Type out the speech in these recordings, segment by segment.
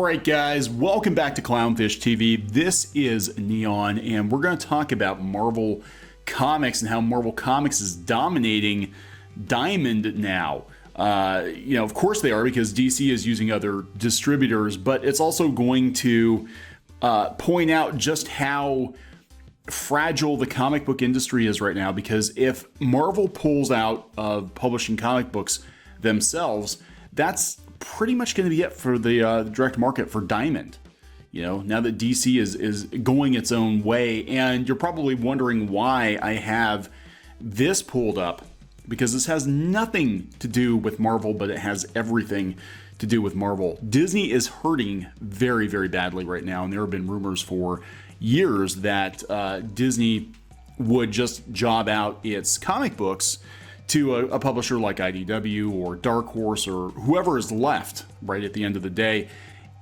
Alright guys, welcome back to Clownfish TV. This is Kneon, and we're going to talk about Marvel Comics and how Marvel Comics is dominating Diamond now. Of course they are, because DC is using other distributors, but it's also going to point out just how fragile the comic book industry is right now, because if Marvel pulls out of publishing comic books themselves, that's pretty much going to be it for the direct market for Diamond. Now that DC is going its own way. And you're probably wondering why I have this pulled up, because this has nothing to do with Marvel, but it has everything to do with Marvel. Disney is hurting very, very badly right now, and there have been rumors for years that Disney would just job out its comic books to a publisher like IDW or Dark Horse or whoever is left right at the end of the day.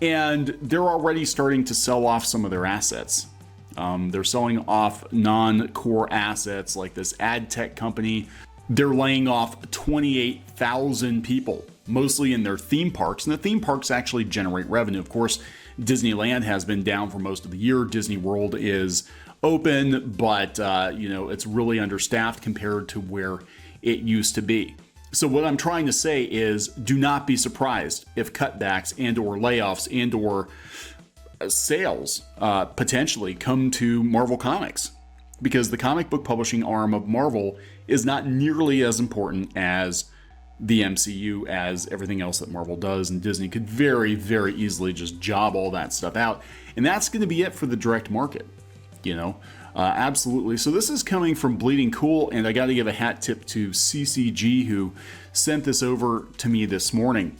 And they're already starting to sell off some of their assets. They're selling off non-core assets like this ad tech company. They're laying off 28,000 people, mostly in their theme parks. And the theme parks actually generate revenue. Of course, Disneyland has been down for most of the year. Disney World is open, but it's really understaffed compared to where it used to be. So what I'm trying to say is, do not be surprised if cutbacks and or layoffs and or sales potentially come to Marvel Comics, because the comic book publishing arm of Marvel is not nearly as important as the MCU, as everything else that Marvel does, and Disney could very, very easily just job all that stuff out. And that's going to be it for the direct market, absolutely. So this is coming from Bleeding Cool, and I got to give a hat tip to CCG, who sent this over to me this morning.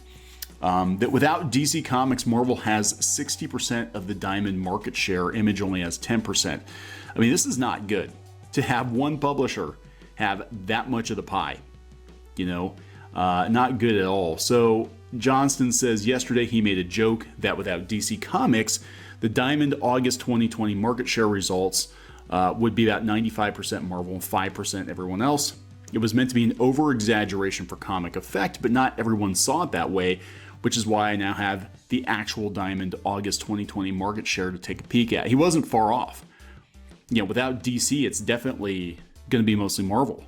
That without DC Comics, Marvel has 60% of the Diamond market share. Image only has 10%. I mean, this is not good to have one publisher have that much of the pie. Not good at all. So Johnston says yesterday he made a joke that without DC Comics, the Diamond August 2020 market share results would be about 95% Marvel and 5% everyone else. It was meant to be an over-exaggeration for comic effect, but not everyone saw it that way, which is why I now have the actual Diamond August 2020 market share to take a peek at. He wasn't far off. Without DC, it's definitely going to be mostly Marvel.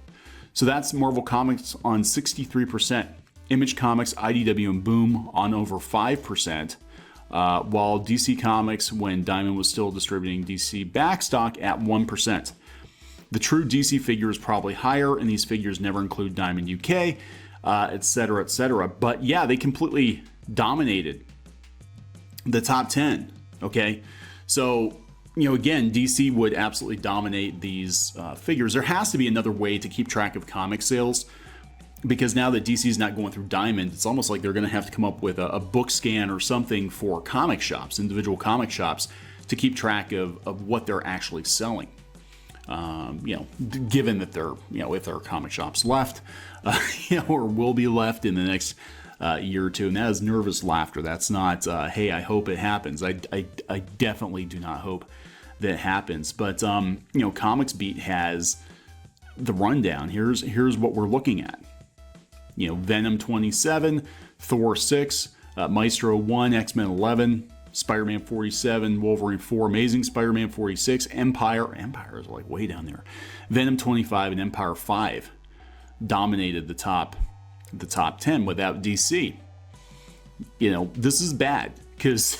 So that's Marvel Comics on 63%. Image Comics, IDW, and Boom on over 5%. While DC Comics, when Diamond was still distributing DC backstock, at 1%. The true DC figure is probably higher, and these figures never include Diamond UK, etc., etc. But yeah, they completely dominated the top 10. Okay, so again, DC would absolutely dominate these figures. There has to be another way to keep track of comic sales, because now that DC is not going through Diamond, it's almost like they're going to have to come up with a book scan or something for comic shops, individual comic shops, to keep track of what they're actually selling. Given that they're, if there are comic shops left, or will be left in the next year or two. And that is nervous laughter. That's not, hey, I hope it happens. I definitely do not hope that it happens. But, Comics Beat has the rundown. Here's what we're looking at. Venom 27, Thor 6, Maestro 1, X-Men 11, Spider-Man 47, Wolverine 4, Amazing Spider-Man 46, Empire is like way down there, Venom 25, and Empire 5 dominated the top 10 without DC. This is bad, because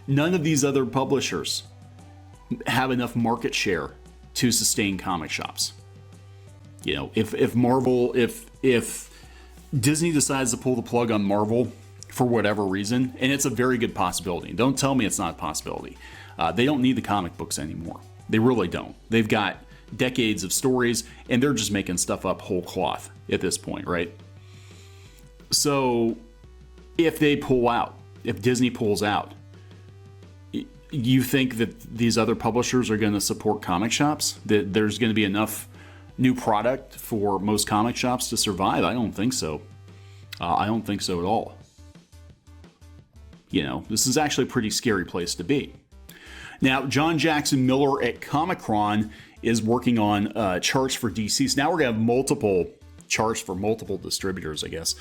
none of these other publishers have enough market share to sustain comic shops. If Marvel, if Disney decides to pull the plug on Marvel for whatever reason, and it's a very good possibility. Don't tell me it's not a possibility. They don't need the comic books anymore. They really don't. They've got decades of stories, and they're just making stuff up whole cloth at this point, right? So if they pull out, if Disney pulls out, you think that these other publishers are going to support comic shops? That there's going to be enough new product for most comic shops to survive? I don't think so. I don't think so at all. This is actually a pretty scary place to be. Now, John Jackson Miller at Comichron is working on charts for DC. So now we're going to have multiple charts for multiple distributors, I guess.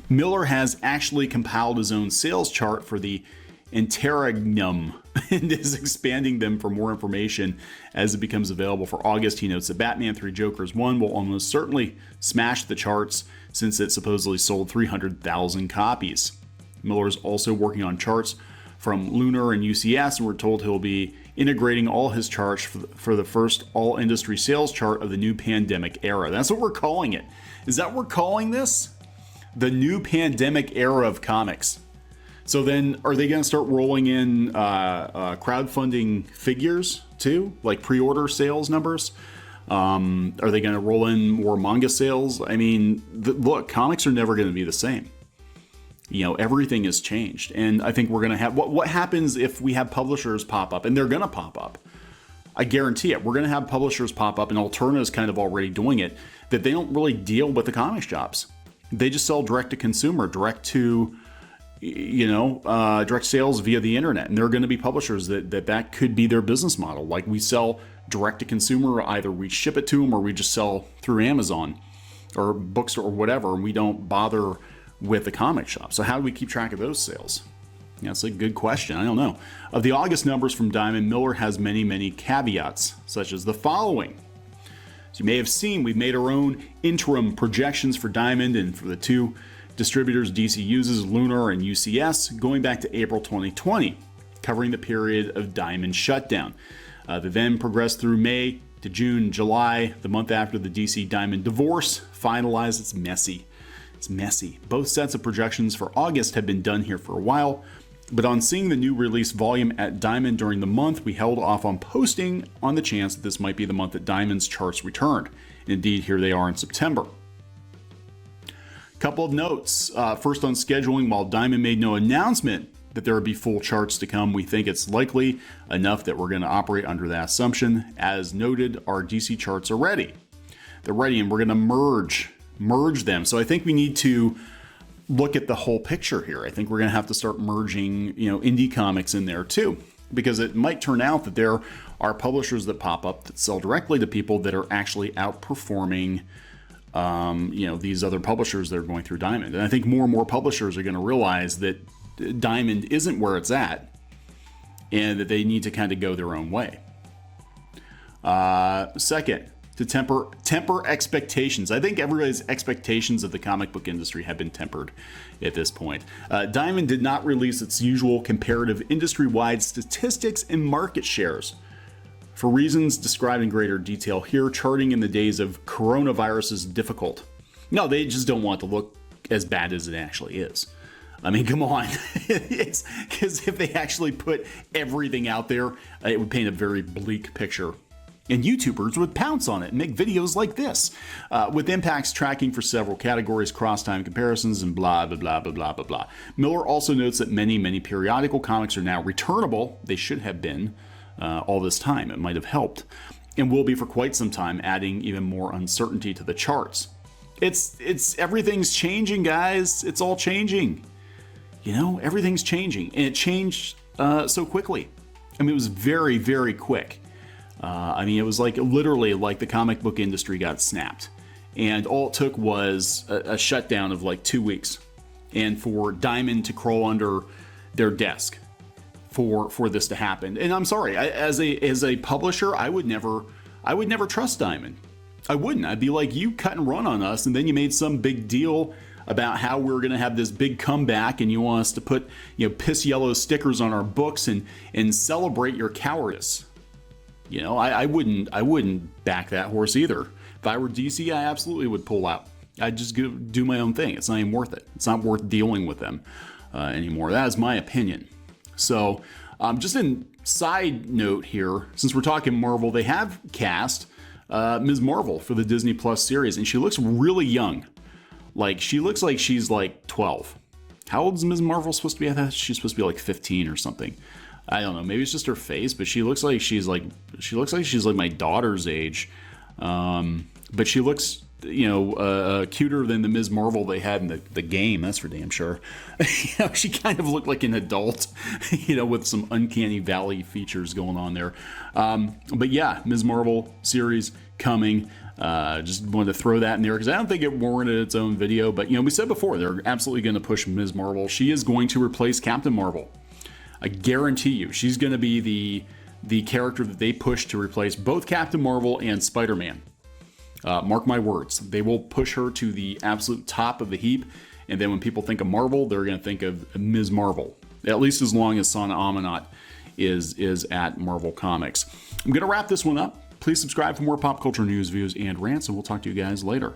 Miller has actually compiled his own sales chart for the interregnum and is expanding them for more information as it becomes available for August. He notes that Batman 3 Jokers 1 will almost certainly smash the charts since it supposedly sold 300,000 copies. Miller is also working on charts from Lunar and UCS, and we're told he'll be integrating all his charts for the first all-industry sales chart of the new pandemic era. That's what we're calling it. Is that what we're calling this? The new pandemic era of comics. So then, are they going to start rolling in crowdfunding figures too, like pre-order sales numbers? Are they going to roll in more manga sales? I mean, look, comics are never going to be the same. You know, everything has changed, and I think we're going to have what happens if we have publishers pop up, and they're going to pop up. I guarantee it. We're going to have publishers pop up, and Alterna is kind of already doing it. That they don't really deal with the comic shops. They just sell direct to consumer, direct to direct sales via the internet. And there are going to be publishers that could be their business model. Like we sell direct to consumer, either we ship it to them or we just sell through Amazon or bookstore or whatever, and we don't bother with the comic shop. So how do we keep track of those sales? Yeah, that's a good question. I don't know. Of the August numbers from Diamond, Miller has many, many caveats, such as the following. So you may have seen, we've made our own interim projections for Diamond and for the two distributors DC uses, Lunar and UCS, going back to April 2020, covering the period of Diamond shutdown. They then progressed through May to June, July, the month after the DC Diamond divorce finalized. It's messy. It's messy. Both sets of projections for August have been done here for a while, but on seeing the new release volume at Diamond during the month, we held off on posting on the chance that this might be the month that Diamond's charts returned. Indeed, here they are in September. Couple of notes. First on scheduling, while Diamond made no announcement that there would be full charts to come, we think it's likely enough that we're going to operate under that assumption. As noted, our DC charts are ready. They're ready, and we're going to merge them. So I think we need to look at the whole picture here. I think we're going to have to start merging, indie comics in there too, because it might turn out that there are publishers that pop up that sell directly to people that are actually outperforming these other publishers that are going through Diamond. And I think more and more publishers are going to realize that Diamond isn't where it's at and that they need to kind of go their own way. Second, to temper expectations. I think everybody's expectations of the comic book industry have been tempered at this point. Diamond did not release its usual comparative industry-wide statistics and market shares. For reasons described in greater detail here, charting in the days of coronavirus is difficult. No, they just don't want it to look as bad as it actually is. I mean, come on. It's because if they actually put everything out there, it would paint a very bleak picture. And YouTubers would pounce on it and make videos like this, with impacts tracking for several categories, cross-time comparisons, and blah, blah, blah, blah, blah, blah, blah. Miller also notes that many periodical comics are now returnable. They should have been all this time. It might have helped, and will be for quite some time, adding even more uncertainty to the charts. It's everything's changing, guys. It's all changing. Everything's changing, and it changed so quickly. I mean, it was very, very quick. It was literally like the comic book industry got snapped, and all it took was a shutdown of 2 weeks, and for Diamond to crawl under their desk for this to happen. And I'm sorry, as a publisher, I would never trust Diamond. I wouldn't. I'd be like, you cut and run on us, and then you made some big deal about how we're going to have this big comeback, and you want us to put piss yellow stickers on our books and celebrate your cowardice. I wouldn't back that horse either. If I were DC, I absolutely would pull out. I'd just go do my own thing. It's not even worth it. It's not worth dealing with them anymore. That is my opinion. So, just in side note here, since we're talking Marvel, they have cast Ms. Marvel for the Disney Plus series, and she looks really young. She looks like she's 12. How old is Ms. Marvel supposed to be? I thought she's supposed to be 15 or something. I don't know. Maybe it's just her face, but she looks like she's my daughter's age. But she looks, cuter than the Ms. Marvel they had in the game. That's for damn sure. She kind of looked like an adult, with some uncanny valley features going on there. But yeah, Ms. Marvel series coming. Just wanted to throw that in there because I don't think it warranted its own video. But we said before, they're absolutely going to push Ms. Marvel. She is going to replace Captain Marvel. I guarantee you she's going to be the character that they push to replace both Captain Marvel and Spider-Man. Mark my words, they will push her to the absolute top of the heap, and then when people think of Marvel, they're going to think of Ms. Marvel, at least as long as Sana Amanat is at Marvel Comics. I'm going to wrap this one up. Please subscribe for more pop culture news, views, and rants, and we'll talk to you guys later.